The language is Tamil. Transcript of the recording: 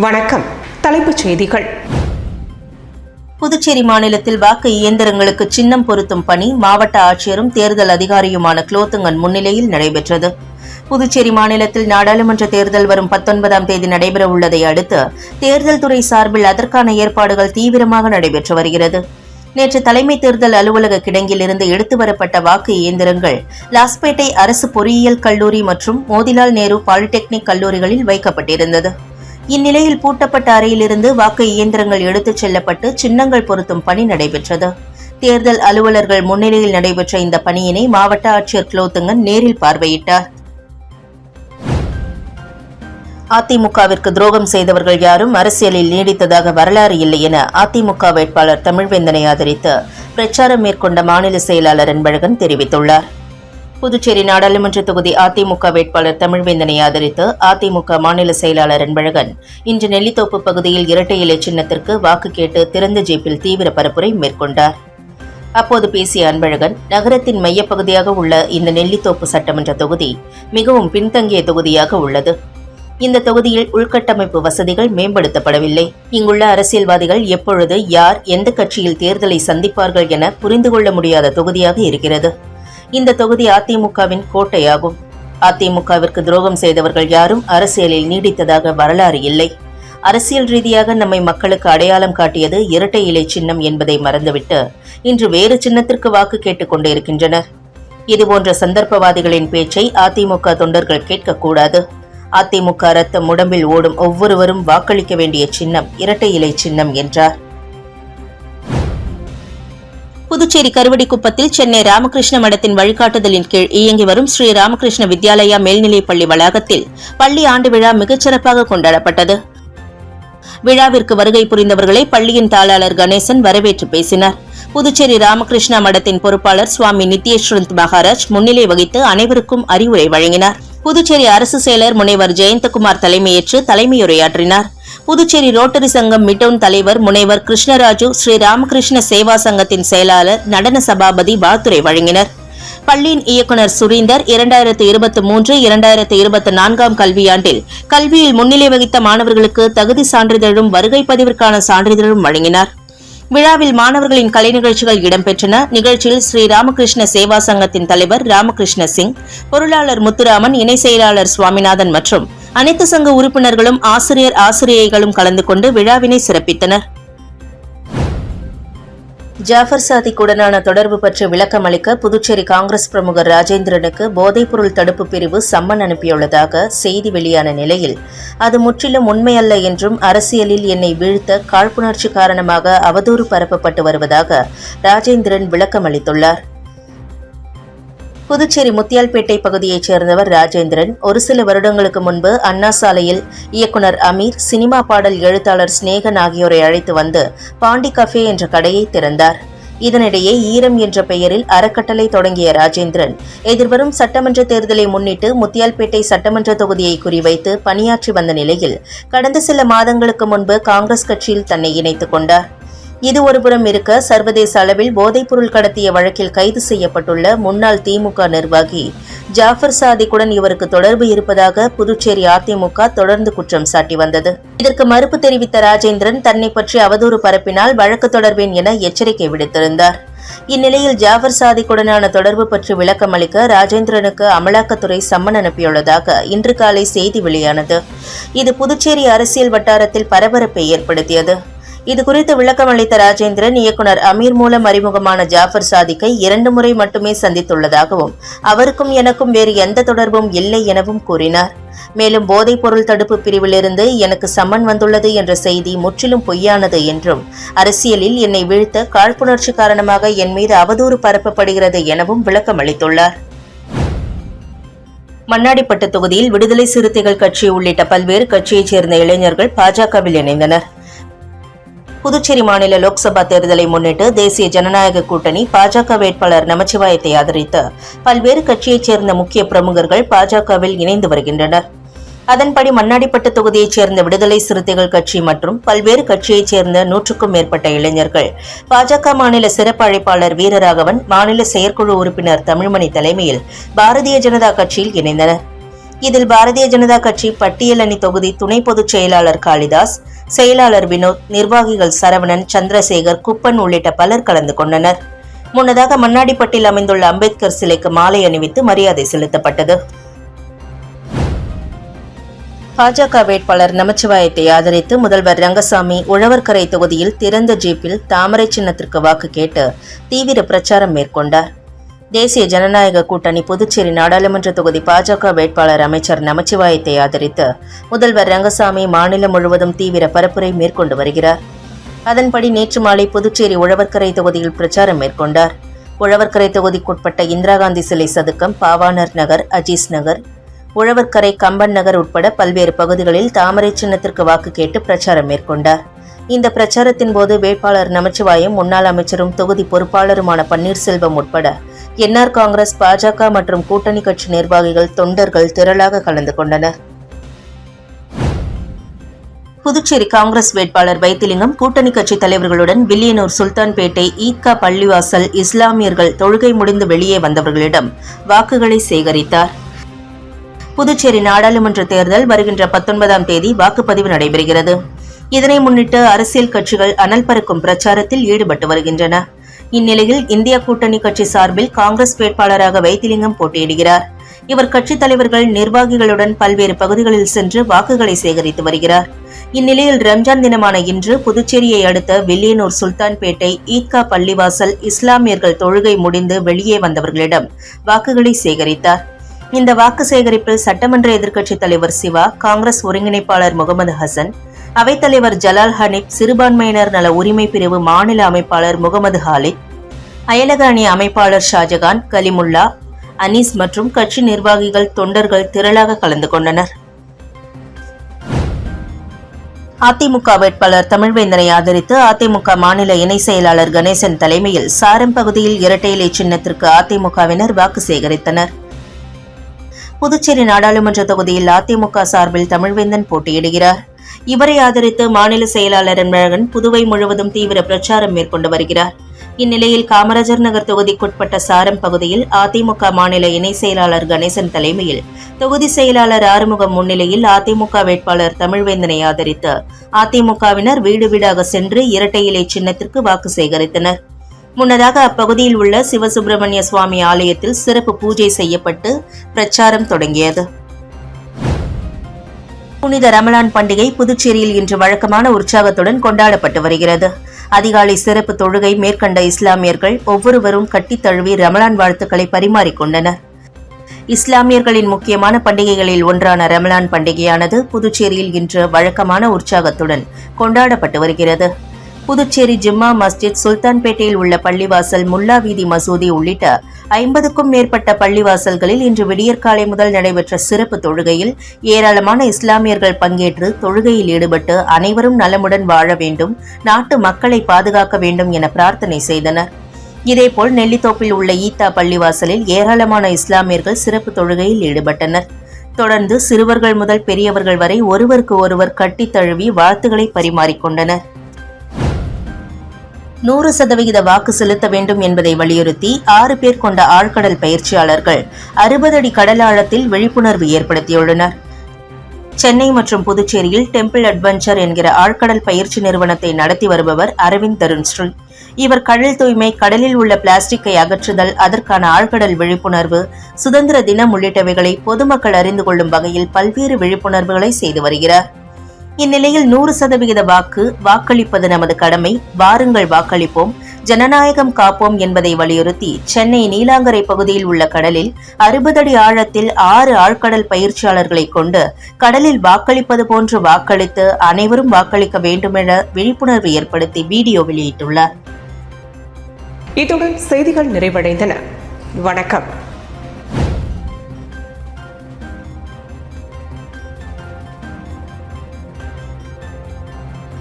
வணக்கம். தலைப்புச் செய்திகள். புதுச்சேரி மாநிலத்தில் வாக்கு இயந்திரங்களுக்கு சின்னம் பொருத்தும் பணி மாவட்ட ஆட்சியரும் தேர்தல் அதிகாரியுமான குலோத்துங்கன் முன்னிலையில் நடைபெற்றது. புதுச்சேரி மாநிலத்தில் நாடாளுமன்ற தேர்தல் வரும் 19ஆம் தேதி நடைபெற உள்ளதை அடுத்து தேர்தல் துறை சார்பில் அதற்கான ஏற்பாடுகள் தீவிரமாக நடைபெற்று வருகிறது. நேற்று தலைமை தேர்தல் அலுவலக கிடங்கில் இருந்து எடுத்து வரப்பட்ட வாக்கு இயந்திரங்கள் லாஸ்பேட்டை அரசு பொறியியல் கல்லூரி மற்றும் மோதிலால் நேரு பாலிடெக்னிக் கல்லூரிகளில் வைக்கப்பட்டிருந்தது. இந்நிலையில் பூட்டப்பட்ட அறையிலிருந்து வாக்கு இயந்திரங்கள் எடுத்துச் செல்லப்பட்டு சின்னங்கள் பொருத்தும் பணி நடைபெற்றது. தேர்தல் அலுவலர்கள் முன்னிலையில் நடைபெற்ற இந்த பணியினை மாவட்ட ஆட்சியர் குலோத்துங்கன் நேரில் பார்வையிட்டார். அதிமுகவிற்கு துரோகம் செய்தவர்கள் யாரும் அரசியலில் நீடித்ததாக வரலாறு இல்லை என அதிமுக வேட்பாளர் தமிழ்வேந்தனை ஆதரித்து பிரச்சாரம் மேற்கொண்ட மாநில செயலாளர் அன்பழகன் தெரிவித்துள்ளார். புதுச்சேரி நாடாளுமன்ற தொகுதி அதிமுக வேட்பாளர் தமிழ்வேந்தனை ஆதரித்து அதிமுக மாநில செயலாளர் அன்பழகன் இன்று நெல்லித்தோப்பு பகுதியில் இரட்டை இலை சின்னத்திற்கு வாக்கு கேட்டு திறந்த ஜீப்பில் தீவிர பரப்புரை மேற்கொண்டார். அப்போது பேசிய அன்பழகன், நகரத்தின் மையப்பகுதியாக உள்ள இந்த நெல்லித்தோப்பு சட்டமன்ற தொகுதி மிகவும் பின்தங்கிய தொகுதியாக உள்ளது. இந்த தொகுதியில் உள்கட்டமைப்பு வசதிகள் மேம்படுத்தப்படவில்லை. இங்குள்ள அரசியல்வாதிகள் எப்பொழுது யார் எந்த கட்சியில் தேர்தலை சந்திப்பார்கள் என புரிந்து கொள்ள முடியாத தொகுதியாக இருக்கிறது. இந்த தொகுதி அதிமுகவின் கோட்டையாகும். அதிமுகவிற்கு துரோகம் செய்தவர்கள் யாரும் அரசியலில் நீடித்ததாக வரலாறு இல்லை. அரசியல் ரீதியாக நம்மை மக்களுக்கு அடையாளம் காட்டியது இரட்டை இலை சின்னம் என்பதை மறந்துவிட்டு இன்று வேறு சின்னத்திற்கு வாக்கு கேட்டுக் கொண்டிருக்கின்றனர். இதுபோன்ற சந்தர்ப்பவாதிகளின் பேச்சை அதிமுக தொண்டர்கள் கேட்கக்கூடாது. அதிமுக ரத்தம் உடம்பில் ஓடும் ஒவ்வொருவரும் வாக்களிக்க வேண்டிய சின்னம் இரட்டை இலை சின்னம் என்றார். புதுச்சேரி கருவடிக்குப்பத்தில் சென்னை ராமகிருஷ்ண மடத்தின் வழிகாட்டுதலின் கீழ் இயங்கி வரும் ஸ்ரீ ராமகிருஷ்ண வித்யாலயா மேல்நிலைப்பள்ளி வளாகத்தில் பள்ளி ஆண்டு விழா மிகச்சிறப்பாக கொண்டாடப்பட்டது. விழாவிற்கு வருகை புரிந்தவர்களை பள்ளியின் தாளாளர் கணேசன் வரவேற்று பேசினார். புதுச்சேரி ராமகிருஷ்ணா மடத்தின் பொறுப்பாளர் சுவாமி நித்யேஸ்வரந்த் மகாராஜ் முன்னிலை வகித்து அனைவருக்கும் அறிவுரை வழங்கினார். புதுச்சேரி அரசு செயலர் முனைவர் ஜெயந்தகுமார் தலைமையேற்று தலைமையுரையாற்றினார். புதுச்சேரி ரோட்டரி சங்கம் மிட்டவுன் தலைவர் முனைவர் கிருஷ்ணராஜு, ஸ்ரீ ராமகிருஷ்ண சேவா சங்கத்தின் செயலாளர் நடன சபாபதி வாழ்த்துரை வழங்கினர். பள்ளியின் இயக்குநர் சுரீந்தர் 2023-2024 கல்வியாண்டில் கல்வியில் முன்னிலை வகித்த மாணவர்களுக்கு தகுதி சான்றிதழும் வருகை பதிவிற்கான சான்றிதழும் வழங்கினார். விழாவில் மாணவர்களின் கலை நிகழ்ச்சிகள் இடம்பெற்றன. நிகழ்ச்சியில் ஸ்ரீ ராமகிருஷ்ண சேவா சங்கத்தின் தலைவர் ராமகிருஷ்ண சிங், பொருளாளர் முத்துராமன், இணை செயலாளர் சுவாமிநாதன் மற்றும் அனைத்து சங்க உறுப்பினர்களும் ஆசிரியைகளும் கலந்து கொண்டு விழாவினை சிறப்பித்தனர். ஜாஃபர் சாதிக்குடனான தொடர்பு பற்றி விளக்கம் அளிக்க புதுச்சேரி காங்கிரஸ் பிரமுகர் ராஜேந்திரனுக்கு போதைப்பொருள் தடுப்பு பிரிவு சம்மன் அனுப்பியுள்ளதாக செய்தி வெளியான நிலையில் அது முற்றிலும் உண்மையல்ல என்றும் அரசியலில் என்னை வீழ்த்த காழ்ப்புணர்ச்சி காரணமாக அவதூறு பரப்பப்பட்டு வருவதாக ராஜேந்திரன் விளக்கம் அளித்துள்ளார். புதுச்சேரி முத்தியால்பேட்டை பகுதியைச் சேர்ந்தவர் ராஜேந்திரன். ஒரு சில வருடங்களுக்கு முன்பு அண்ணா சாலையில் இயக்குநர் அமீர், சினிமா பாடல் எழுத்தாளர் சினேகன் ஆகியோரை அழைத்து வந்து பாண்டி கஃபே என்ற கடையை திறந்தார். இதனிடையே ஈரம் என்ற பெயரில் அறக்கட்டளை தொடங்கிய ராஜேந்திரன் எதிர்வரும் சட்டமன்ற தேர்தலை முன்னிட்டு முத்தியால்பேட்டை சட்டமன்ற தொகுதியை குறிவைத்து பணியாற்றி வந்த நிலையில் கடந்த சில மாதங்களுக்கு முன்பு காங்கிரஸ் கட்சியில் தன்னை இணைத்துக் கொண்டார். இது ஒருபுறம் இருக்க, சர்வதேச அளவில் போதைப்பொருள் கடத்திய வழக்கில் கைது செய்யப்பட்டுள்ள முன்னாள் திமுக நிர்வாகி ஜாஃபர் சாதிக்குடன் இவருக்கு தொடர்பு இருப்பதாக புதுச்சேரி அதிமுக தொடர்ந்து குற்றம் சாட்டி வந்தது. இதற்கு மறுப்பு தெரிவித்த ராஜேந்திரன் தன்னை பற்றி அவதூறு பரப்பினால் வழக்கு தொடர்வேன் என எச்சரிக்கை விடுத்திருந்தார். இந்நிலையில் ஜாஃபர் சாதிக்குடனான தொடர்பு பற்றி விளக்கம் அளிக்க ராஜேந்திரனுக்கு அமலாக்கத்துறை சம்மன் அனுப்பியுள்ளதாக இன்று காலை செய்தி வெளியானது. இது புதுச்சேரி அரசியல் வட்டாரத்தில் பரபரப்பை ஏற்படுத்தியது. இதுகுறித்து விளக்கம் அளித்த ராஜேந்திரன், இயக்குநர் அமீர் மூலம் அறிமுகமான ஜாஃபர் சாதிக்கை 2 முறை மட்டுமே சந்தித்துள்ளதாகவும் அவருக்கும் எனக்கும் வேறு எந்த தொடர்பும் இல்லை எனவும் கூறினார். மேலும் போதைப் பொருள் தடுப்பு பிரிவிலிருந்து எனக்கு சம்மன் வந்துள்ளது என்ற செய்தி முற்றிலும் பொய்யானது என்றும் அரசியலில் என்னை வீழ்த்த காழ்ப்புணர்ச்சி காரணமாக என் மீது அவதூறு பரப்பப்படுகிறது எனவும் விளக்கம் அளித்துள்ளார். மண்ணாடிப்பட்டு தொகுதியில் விடுதலை சிறுத்தைகள் கட்சி உள்ளிட்ட பல்வேறு கட்சியைச் சேர்ந்த இளைஞர்கள் பாஜகவில் இணைந்தனர். புதுச்சேரி மாநில லோக்சபா தேர்தலை முன்னிட்டு தேசிய ஜனநாயக கூட்டணி பாஜக வேட்பாளர் நமச்சிவாயத்தை ஆதரித்து பல்வேறு கட்சியைச் சேர்ந்த முக்கிய பிரமுகர்கள் பாஜகவில் இணைந்து வருகின்றனர். அதன்படி மண்ணாடிப்பட்டு தொகுதியைச் சேர்ந்த விடுதலை சிறுத்தைகள் கட்சி மற்றும் பல்வேறு கட்சியைச் சேர்ந்த 100க்கும் மேற்பட்ட இளைஞர்கள் பாஜக மாநில சிறப்பு அழைப்பாளர் வீரராகவன், மாநில செயற்குழு உறுப்பினர் தமிழ்மணி தலைமையில் பாரதிய ஜனதா கட்சியில் இணைந்தனர். இதில் பாரதிய ஜனதா கட்சி பட்டியல் அணி தொகுதி துணை பொதுச் செயலாளர் காளிதாஸ், செயலாளர் வினோத், நிர்வாகிகள் சரவணன், சந்திரசேகர், குப்பன் உள்ளிட்ட பலர் கலந்து கொண்டனர். முன்னதாக மண்ணாடிப்பட்டில் அமைந்துள்ள அம்பேத்கர் சிலைக்கு மாலை அணிவித்து மரியாதை செலுத்தப்பட்டது. பாஜக வேட்பாளர் நமச்சிவாயத்தை ஆதரித்து முதல்வர் ரங்கசாமி உழவர்கரை தொகுதியில் திறந்த ஜீப்பில் தாமரை சின்னத்திற்கு வாக்கு கேட்டு தீவிர பிரச்சாரம் மேற்கொண்டார். தேசிய ஜனநாயக கூட்டணி புதுச்சேரி நாடாளுமன்ற தொகுதி பாஜக வேட்பாளர் அமைச்சர் நமச்சிவாயத்தை ஆதரித்து முதல்வர் ரங்கசாமி மாநிலம் முழுவதும் தீவிர பரப்புரை மேற்கொண்டு வருகிறார். அதன்படி நேற்று மாலை புதுச்சேரி உழவர்கரை தொகுதியில் பிரச்சாரம் மேற்கொண்டார். உழவர்கரை தொகுதிக்குட்பட்ட இந்திரா காந்தி சிலை சதுக்கம், பாவாணர் நகர், அஜீஸ் நகர், உழவர்கரை, கம்பன் நகர் உட்பட பல்வேறு பகுதிகளில் தாமரை சின்னத்திற்கு வாக்கு கேட்டு பிரச்சாரம் மேற்கொண்டார். இந்த பிரச்சாரத்தின் போது வேட்பாளர் நமச்சிவாயம், முன்னாள் அமைச்சரும் தொகுதி பொறுப்பாளருமான பன்னீர்செல்வம் உட்பட என்ஆர் காங்கிரஸ், பாஜக மற்றும் கூட்டணி கட்சி நிர்வாகிகள், தொண்டர்கள் திரளாக கலந்து கொண்டனர். புதுச்சேரி காங்கிரஸ் வேட்பாளர் வைத்திலிங்கம் கூட்டணி கட்சி தலைவர்களுடன் வில்லியனூர், சுல்தான்பேட்டை, ஈத்கா பள்ளிவாசல் இஸ்லாமியர்கள் தொழுகை முடிந்து வெளியே வந்தவர்களிடம் வாக்குகளை சேகரித்தார். புதுச்சேரி நாடாளுமன்ற தேர்தல் வருகின்ற 19ஆம் தேதி வாக்குப்பதிவு நடைபெறுகிறது. இதனை முன்னிட்டு அரசியல் கட்சிகள் அனல் பறக்கும் பிரச்சாரத்தில் ஈடுபட்டு வருகின்றன. இந்நிலையில் இந்திய கூட்டணி கட்சி சார்பில் காங்கிரஸ் வேட்பாளராக வைத்திலிங்கம் போட்டியிடுகிறார். இவர் கட்சித் தலைவர்கள், நிர்வாகிகளுடன் பல்வேறு பகுதிகளில் சென்று வாக்குகளை சேகரித்து வருகிறார். இந்நிலையில் ரம்ஜான் தினமான இன்று புதுச்சேரியை அடுத்த வில்லியனூர், சுல்தான்பேட்டை, ஈத்கா பள்ளிவாசல் இஸ்லாமியர்கள் தொழுகை முடிந்து வெளியே வந்தவர்களிடம் வாக்குகளை சேகரித்தார். இந்த வாக்கு சேகரிப்பில் சட்டமன்ற எதிர்க்கட்சித் தலைவர் சிவா, காங்கிரஸ் ஒருங்கிணைப்பாளர் முகமது ஹசன், அவைத்தலைவர் ஜலால் ஹனீப், சிறுபான்மையினர் நல உரிமை பிரிவு மாநில அமைப்பாளர் முகமது ஹாலித், அயலக அணி அமைப்பாளர் ஷாஜகான், கலிமுல்லா, அனீஸ் மற்றும் கட்சி நிர்வாகிகள், தொண்டர்கள் திரளாக கலந்து கொண்டனர். அதிமுக வேட்பாளர் தமிழ்வேந்தனை ஆதரித்து அதிமுக மாநில இணை செயலாளர் கணேசன் தலைமையில் சாரம் பகுதியில் இரட்டை இலை சின்னத்திற்கு அதிமுகவினர் வாக்கு சேகரித்தனர். புதுச்சேரி நாடாளுமன்ற தொகுதியில் அதிமுக சார்பில் தமிழ்வேந்தன் போட்டியிடுகிறார். இவரை ஆதரித்து மாநில செயலாளர் அன்பழகன் புதுவை முழுவதும் தீவிர பிரச்சாரம் மேற்கொண்டு வருகிறார். இந்நிலையில் காமராஜர் நகர் தொகுதிக்குட்பட்ட சாரம் பகுதியில் அதிமுக மாநில இணை செயலாளர் கணேசன் தலைமையில் தொகுதி செயலாளர் ஆறுமுகம் முன்னிலையில் அதிமுக வேட்பாளர் தமிழ்வேந்தனை ஆதரித்து அதிமுகவினர் வீடு வீடாக சென்று இரட்டை இலை சின்னத்திற்கு வாக்கு சேகரித்தனர். முன்னதாக அப்பகுதியில் உள்ள சிவசுப்பிரமணிய சுவாமி ஆலயத்தில் சிறப்பு பூஜை செய்யப்பட்டு பிரச்சாரம் தொடங்கியது. புனித ரமலான் பண்டிகை புதுச்சேரியில் இன்று வழக்கமான உற்சாகத்துடன் கொண்டாடப்பட்டு வருகிறது. அதிகாலை சிறப்பு தொழுகை மேற்கண்ட இஸ்லாமியர்கள் ஒவ்வொருவரும் கட்டித் தழுவி ரமலான் வாழ்த்துக்களை பரிமாறிக்கொண்டனர். இஸ்லாமியர்களின் முக்கியமான பண்டிகைகளில் ஒன்றான ரமலான் பண்டிகையானது புதுச்சேரியில் இன்று வழக்கமான உற்சாகத்துடன் கொண்டாடப்பட்டு வருகிறது. புதுச்சேரி ஜிம்மா மஸ்ஜித், சுல்தான்பேட்டையில் உள்ள பள்ளிவாசல், முல்லா வீதி மசூதி உள்ளிட்ட 50க்கும் மேற்பட்ட பள்ளிவாசல்களில் இன்று விடியற்காலை முதல் நடைபெற்ற சிறப்பு தொழுகையில் ஏராளமான இஸ்லாமியர்கள் பங்கேற்று தொழுகையில் ஈடுபட்டு அனைவரும் நலமுடன் வாழ வேண்டும், நாட்டு மக்களை பாதுகாக்க வேண்டும் என பிரார்த்தனை செய்தனர். இதேபோல் நெல்லித்தோப்பில் உள்ள ஈத்தா பள்ளிவாசலில் ஏராளமான இஸ்லாமியர்கள் சிறப்பு தொழுகையில் ஈடுபட்டனர். தொடர்ந்து சிறுவர்கள் முதல் பெரியவர்கள் வரை ஒருவருக்கு ஒருவர் கட்டித் தழுவி வாழ்த்துக்களை பரிமாறிக்கொண்டனர். 100% வாக்கு செலுத்த வேண்டும் என்பதை வலியுறுத்தி 6 பேர் கொண்ட ஆழ்கடல் பயிற்சியாளர்கள் 60 அடி கடல் ஆழத்தில் விழிப்புணர்வு ஏற்படுத்தியுள்ளனர். சென்னை மற்றும் புதுச்சேரியில் டெம்பிள் அட்வென்ச்சர் என்கிற ஆழ்கடல் பயிற்சி நிறுவனத்தை நடத்தி வருபவர் அரவிந்த் தருண்ஸ்ரீ. இவர் கடல் தூய்மை, கடலில் உள்ள பிளாஸ்டிக்கை அகற்றுதல், அதற்கான ஆழ்கடல் விழிப்புணர்வு, சுதந்திர தினம் உள்ளிட்டவைகளை பொதுமக்கள் அறிந்து கொள்ளும் வகையில் பல்வேறு விழிப்புணர்வுகளை செய்து வருகிறார். இந்நிலையில் 100% வாக்களிப்பது நமது கடமை, வாருங்கள் வாக்களிப்போம், ஜனநாயகம் காப்போம் என்பதை வலியுறுத்தி சென்னை நீலாங்கரை பகுதியில் உள்ள கடலில் 60 அடி ஆழத்தில் 6 ஆழ்கடல் பயிற்சியாளர்களை கொண்டு கடலில் வாக்களிப்பது போன்று வாக்களித்து அனைவரும் வாக்களிக்க வேண்டுமென விழிப்புணர்வு ஏற்படுத்தி வீடியோ வெளியிட்டுள்ளார். இத்துடன் செய்திகள் நிறைவடைந்தன. வணக்கம்.